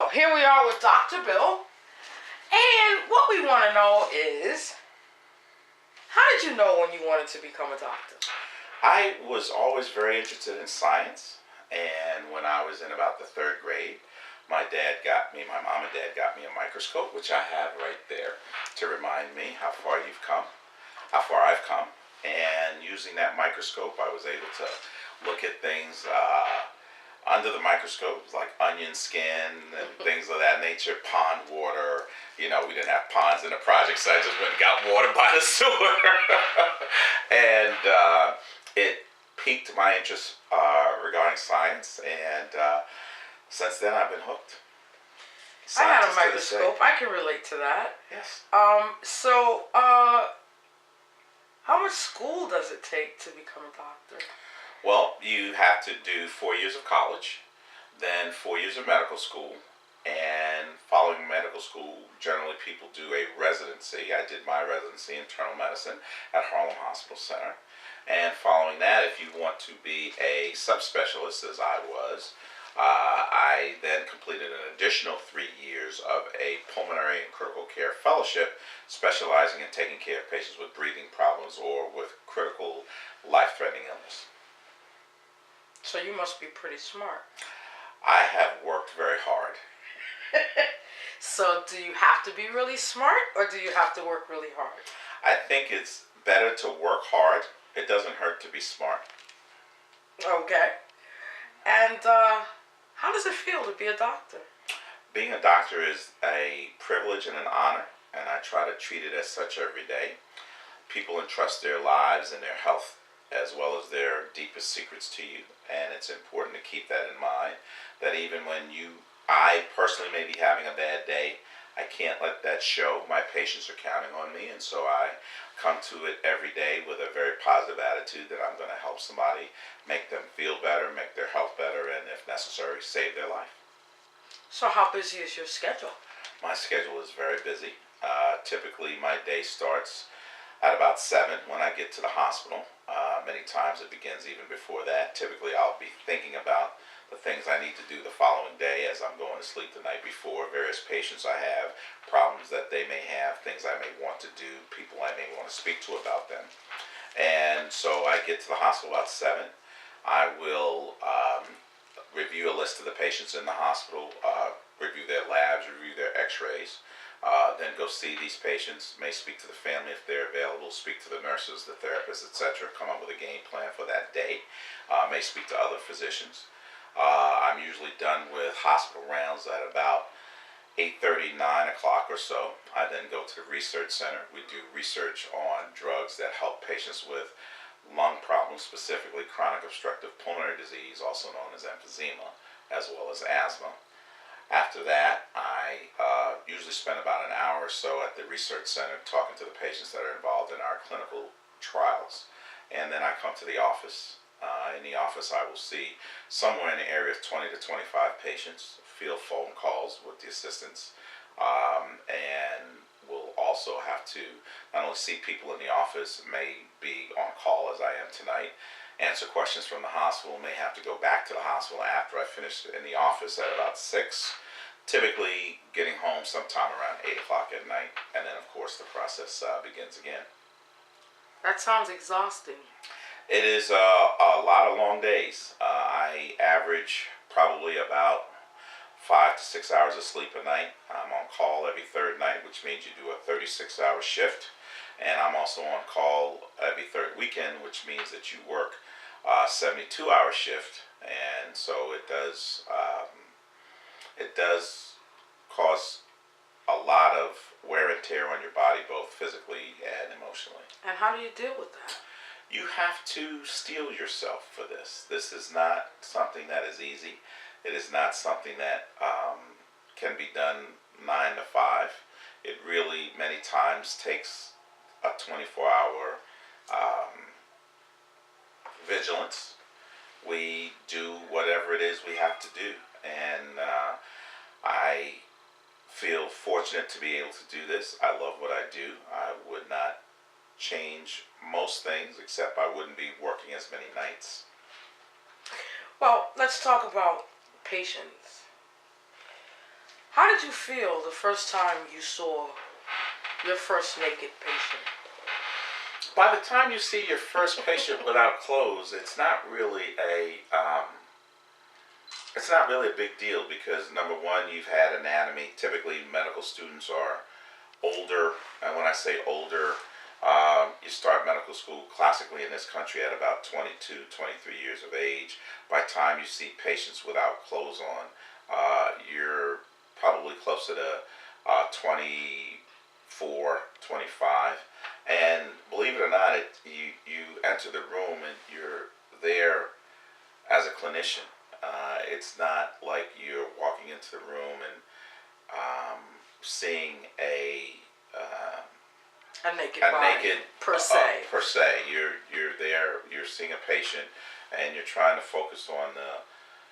Here we are with Dr. Bill, and what we want to know is, how did you know when you wanted to become a doctor? I was always very interested in science, and when I was in about the third grade, my mom and dad got me a microscope, which I have right there to remind me how far I've come. And using that microscope, I was able to look at things under the microscope, like onion skin and things of that nature, pond water. We didn't have ponds in the project, so I just went and got water by the sewer. And it piqued my interest regarding science, and since then I've been hooked. I had a microscope. I can relate to that. Yes. So, how much school does it take to become a doctor? Well, you have to do 4 years of college, then 4 years of medical school, and following medical school, generally people do a residency. I did my residency in internal medicine at Harlem Hospital Center. And following that, if you want to be a subspecialist, as I was, I then completed an additional 3 years of a pulmonary and critical care fellowship, specializing in taking care of patients with breathing problems or with critical life-threatening illness. So you must be pretty smart. I have worked very hard. So do you have to be really smart, or do you have to work really hard? I think it's better to work hard. It doesn't hurt to be smart. Okay. And how does it feel to be a doctor? Being a doctor is a privilege and an honor, and I try to treat it as such every day. People entrust their lives and their health as well as their deepest secrets to you, and it's important to keep that in mind, that even when I personally may be having a bad day, I can't let that show. My patients are counting on me, and so I come to it every day with a very positive attitude that I'm going to help somebody, make them feel better, make their health better, and if necessary, save their life. So how busy is your schedule? My schedule is very busy. Typically, my day starts at about 7 when I get to the hospital. Many times it begins even before that. Typically, I'll be thinking about the things I need to do the following day as I'm going to sleep the night before, various patients I have, problems that they may have, things I may want to do, people I may want to speak to about them. And so I get to the hospital about 7. I will review a list of the patients in the hospital, review their labs, review their x-rays, then go see these patients, may speak to the family if they're available, speak to the nurses, the therapists, etc., come up with a game plan for that day, may speak to other physicians. I'm usually done with hospital rounds at about 8:30, 9 o'clock or so. I then go to the research center. We do research on drugs that help patients with lung problems, specifically chronic obstructive pulmonary disease, also known as emphysema, as well as asthma. After that, I usually spend about an hour or so at the research center talking to the patients that are involved in our clinical trials. And then I come to the office. In the office, I will see somewhere in the area of 20 to 25 patients, field phone calls with the assistants, and we'll also have to not only see people in the office, may be on call as I am tonight, answer questions from the hospital, may have to go back to the hospital after I finish in the office at about 6, typically getting home sometime around 8 o'clock at night, and then of course the process begins again. That sounds exhausting. It is a lot of long days. I average probably about 5 to 6 hours of sleep a night. I'm on call every third night, which means you do a 36-hour shift. And I'm also on call every third weekend, which means that you work 72-hour shift. And so it does cause a lot of wear and tear on your body, both physically and emotionally. And how do you deal with that? You have to steel yourself for this. This is not something that is easy. It is not something that can be done 9 to 5. It really many times takes a 24-hour vigilance. We do whatever it is we have to do. And I feel fortunate to be able to do this. I love what I do. I would not change most things, except I wouldn't be working as many nights. Well, let's talk about patients. How did you feel the first time you saw your first naked patient? By the time you see your first patient without clothes, it's not really a big deal because number one, you've had anatomy. Typically, medical students are older, and when I say older, you start medical school classically in this country at about 22, 23 years of age. By the time you see patients without clothes on, you're probably closer to 24, 25. And believe it or not, you enter the room and you're there as a clinician. It's not like you're walking into the room and seeing A naked a body, naked per se. per se. You're there. You're seeing a patient, and you're trying to focus on the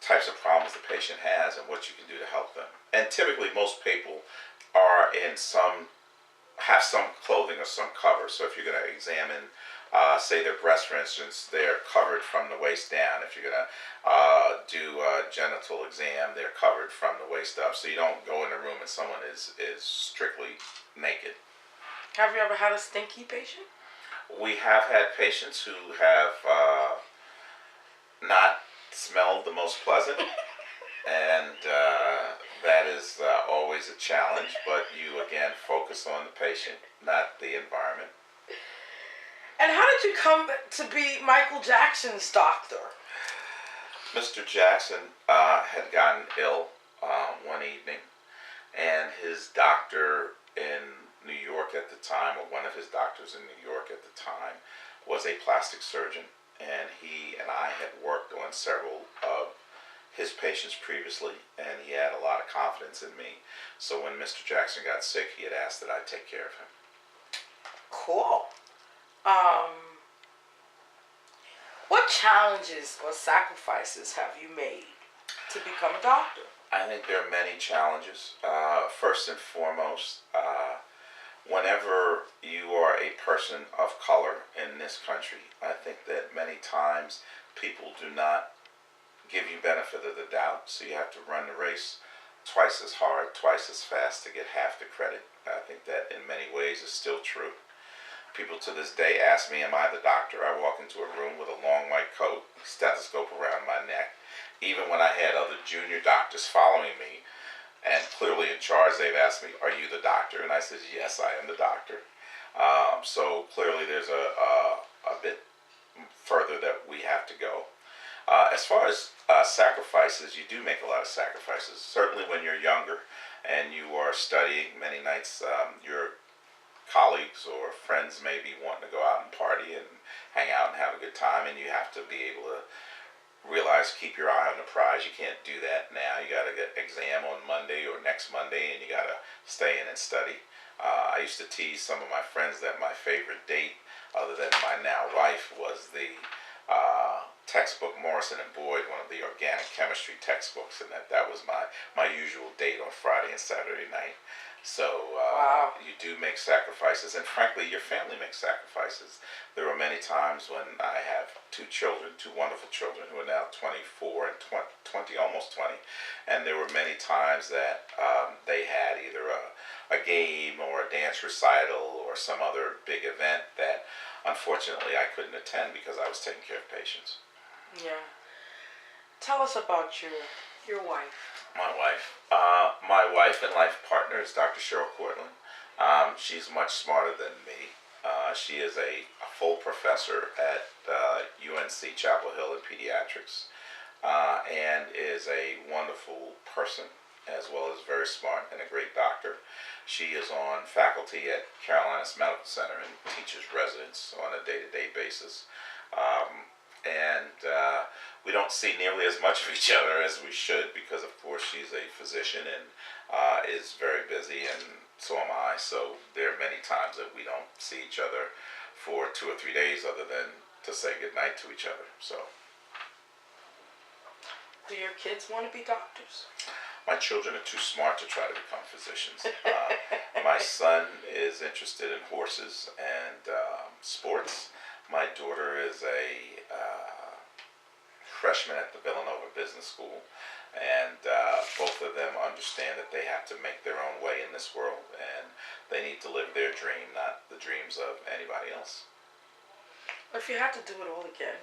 types of problems the patient has and what you can do to help them. And typically, most people are have some clothing or some cover. So if you're going to examine, say their breast, for instance, they're covered from the waist down. If you're going to do a genital exam, they're covered from the waist up. So you don't go in a room and someone is strictly naked. Have you ever had a stinky patient? We have had patients who have not smelled the most pleasant, and that is always a challenge, but you again focus on the patient, not the environment. And how did you come to be Michael Jackson's doctor? Mr. Jackson had gotten ill one evening, and his doctor in New York at the time, or one of his doctors in New York at the time, was a plastic surgeon, and he and I had worked on several of his patients previously, and he had a lot of confidence in me. So when Mr. Jackson got sick, he had asked that I take care of him. Cool. What challenges or sacrifices have you made to become a doctor? I think there are many challenges. First and foremost, whenever you are a person of color in this country, I think that many times people do not give you benefit of the doubt, so you have to run the race twice as hard, twice as fast to get half the credit. I think that in many ways is still true. People to this day ask me, am I the doctor? I walk into a room with a long white coat, stethoscope around my neck. Even when I had other junior doctors following me and clearly in charge, they've asked me, are you the doctor? And I said, yes, I am the doctor. So clearly there's a bit further that we have to go. As far as sacrifices, you do make a lot of sacrifices. Certainly when you're younger and you are studying many nights, your colleagues or friends may be wanting to go out and party and hang out and have a good time, and you have to be able to realize, keep your eye on the prize. You can't do that now. You got to get exam on Monday or next Monday, and you got to stay in and study. I used to tease some of my friends that my favorite date, other than my now wife, was the textbook Morrison and Boyd, one of the organic chemistry textbooks, and that was my usual date on Friday and Saturday night. So Wow. you do make sacrifices, and frankly, your family makes sacrifices. There were many times when I have two wonderful children who are now 24 and 20, almost 20, and there were many times that they had either a game or a dance recital or some other big event that unfortunately I couldn't attend because I was taking care of patients. Yeah. Tell us about your wife. My wife and life partner is Dr. Cheryl Cortland. She's much smarter than me. She is a full professor at UNC Chapel Hill in pediatrics, and is a wonderful person as well as very smart and a great doctor. She is on faculty at Carolinas Medical Center and teaches residents on a day-to-day basis. And we don't see nearly as much of each other as we should because, of course, she's a physician and is very busy, and so am I. So there are many times that we don't see each other for 2 or 3 days other than to say goodnight to each other. So. Do your kids want to be doctors? My children are too smart to try to become physicians. My son is interested in horses and sports. My daughter is a freshmen at the Villanova Business School. And both of them understand that they have to make their own way in this world, and they need to live their dream, not the dreams of anybody else. If you had to do it all again,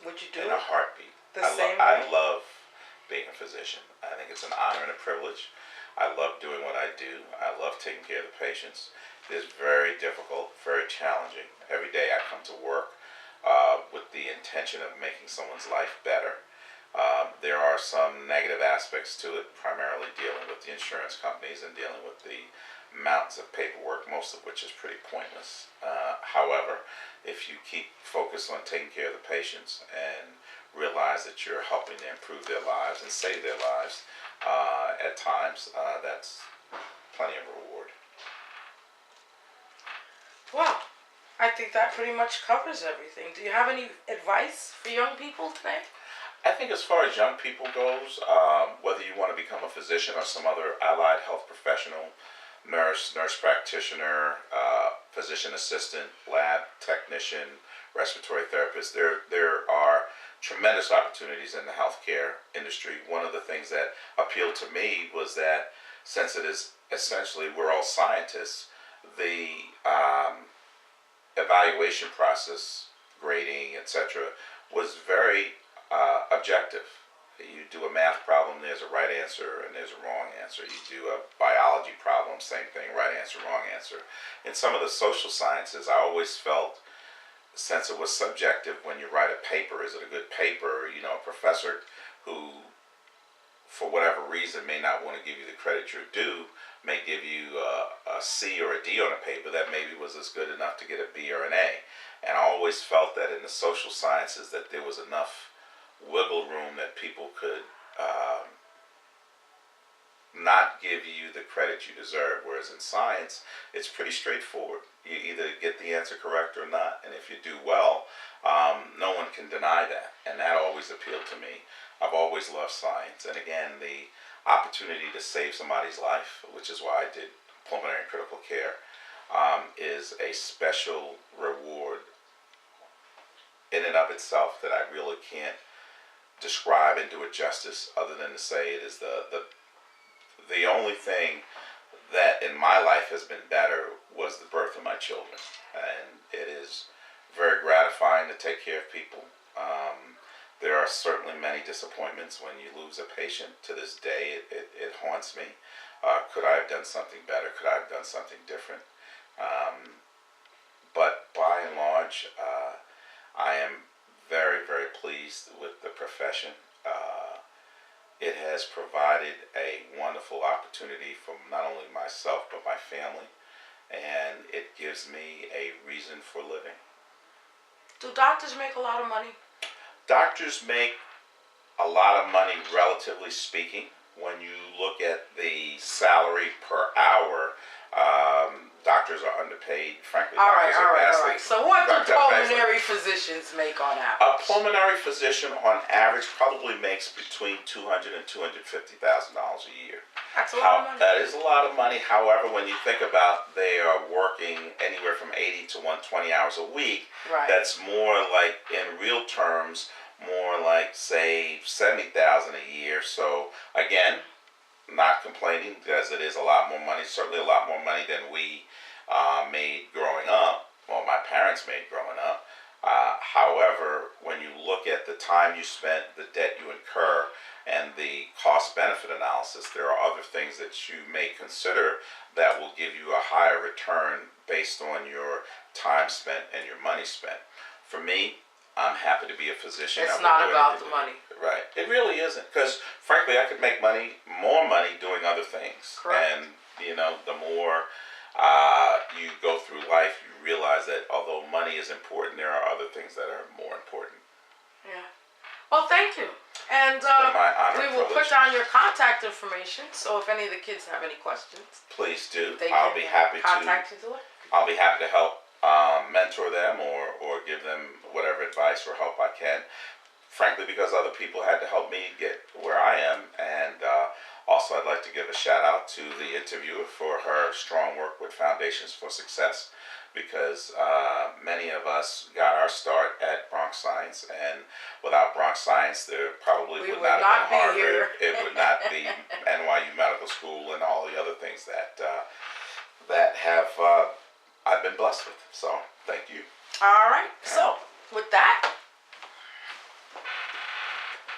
would you do In it a heartbeat. the same way? I love being a physician. I think it's an honor and a privilege. I love doing what I do. I love taking care of the patients. It is very difficult, very challenging. Every day I come to work with the intention of making someone's life better. There are some negative aspects to it, primarily dealing with the insurance companies and dealing with the mountains of paperwork, most of which is pretty pointless. However, if you keep focused on taking care of the patients and realize that you're helping to improve their lives and save their lives, at times, that's plenty of reward. Well, I think that pretty much covers everything. Do you have any advice for young people today? I think as far as young people goes, whether you want to become a physician or some other allied health professional, nurse practitioner, physician assistant, lab technician, respiratory therapist, there are tremendous opportunities in the healthcare industry. One of the things that appealed to me was that since it is essentially we're all scientists, the evaluation process, grading, etc., was very objective. You do a math problem, there's a right answer and there's a wrong answer. You do a biology problem, same thing, right answer, wrong answer. In some of the social sciences, I always felt, since it was subjective, when you write a paper, is it a good paper? You know, a professor who, for whatever reason, may not want to give you the credit you're due, may give you a C or a D on a paper that maybe was as good enough to get a B or an A. And I always felt that in the social sciences that there was enough wiggle room that people could not give you the credit you deserve, whereas in science it's pretty straightforward. You either get the answer correct or not, and if you do well, no one can deny that, and that always appealed to me. I've always loved science, and again, the opportunity to save somebody's life, which is why I did pulmonary and critical care, is a special reward in and of itself that I really can't describe and do it justice, other than to say it is the only thing that in my life has been better was the birth of my children, and it is very gratifying to take care of people. There are certainly many disappointments when you lose a patient. To this day, it haunts me. Could I have done something better? Could I have done something different? But by and large, I am very, very pleased with the profession. It has provided a wonderful opportunity for not only myself but my family, and it gives me a reason for living. Do doctors make a lot of money? Doctors make a lot of money, relatively speaking. When you look at the salary per hour, doctors are underpaid. Frankly, All right. vastly. So what do pulmonary physicians make on average? A pulmonary physician, on average, probably makes between $200,000 and $250,000 a year. That's a lot of money. That is a lot of money. However, when you think about they are working anywhere from 80 to 120 hours a week, right. That's more like, in real terms, more like, say, $70,000 a year. So again, not complaining, because it is a lot more money, certainly a lot more money than we made growing up, or my parents made growing up. However, when you look at the time you spent, the debt you incur, and the cost-benefit analysis, there are other things that you may consider that will give you a higher return based on your time spent and your money spent. For me, I'm happy to be a physician. It's not about the money. Right. It really isn't. Because, frankly, I could make more money doing other things. Correct. And, the more you go through life, you realize that although money is important, there are other things that are more important. Yeah. Well, thank you. And we will put down your contact information, so if any of the kids have any questions, please do. I'll be happy to contact you. I'll be happy to help mentor them or give them whatever advice or help I can. Frankly, because other people had to help me get where I am, and Also, I'd like to give a shout out to the interviewer for her strong work with Foundations for Success, because many of us got our start at Bronx Science, and without Bronx Science, there probably We would would not have not been be Harvard. here. It would not be NYU Medical School and all the other things that that have I've been blessed with. So, thank you. All right. So, with that,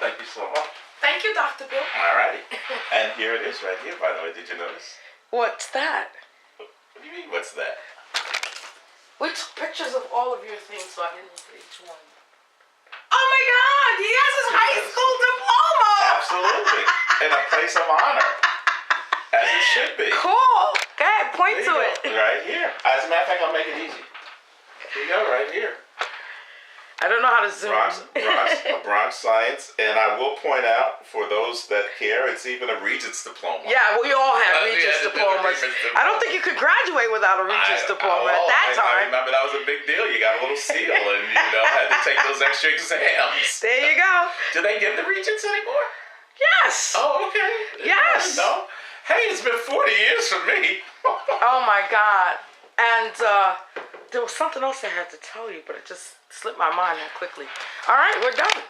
Thank you so much. thank you, Dr. Bill. Alrighty. And here it is right here, by the way. Did you notice? What's that? What do you mean, what's that? We took pictures of all of your things, so I didn't look at each one. Oh my God! He has his high school diploma. Absolutely. In a place of honor. As it should be. Cool. Go ahead, point There to you it. go. Right here. As a matter of fact, I'll make it easy. Here you go, right here. I don't know how to zoom. Bronx Science. And I will point out, for those that care, it's even a Regents diploma. Yeah, we all have We Regents had to do the diplomas. Regents diploma. I don't think you could graduate without a Regents diploma at that I time. remember that was a big deal. You got a little seal and, had to take those extra exams. There you go. Do they give the Regents anymore? Yes. Oh, okay. Yes. No. Hey, it's been 40 years for me. Oh my God. And there was something else I had to tell you, but it just slipped my mind that quickly. All right, we're done.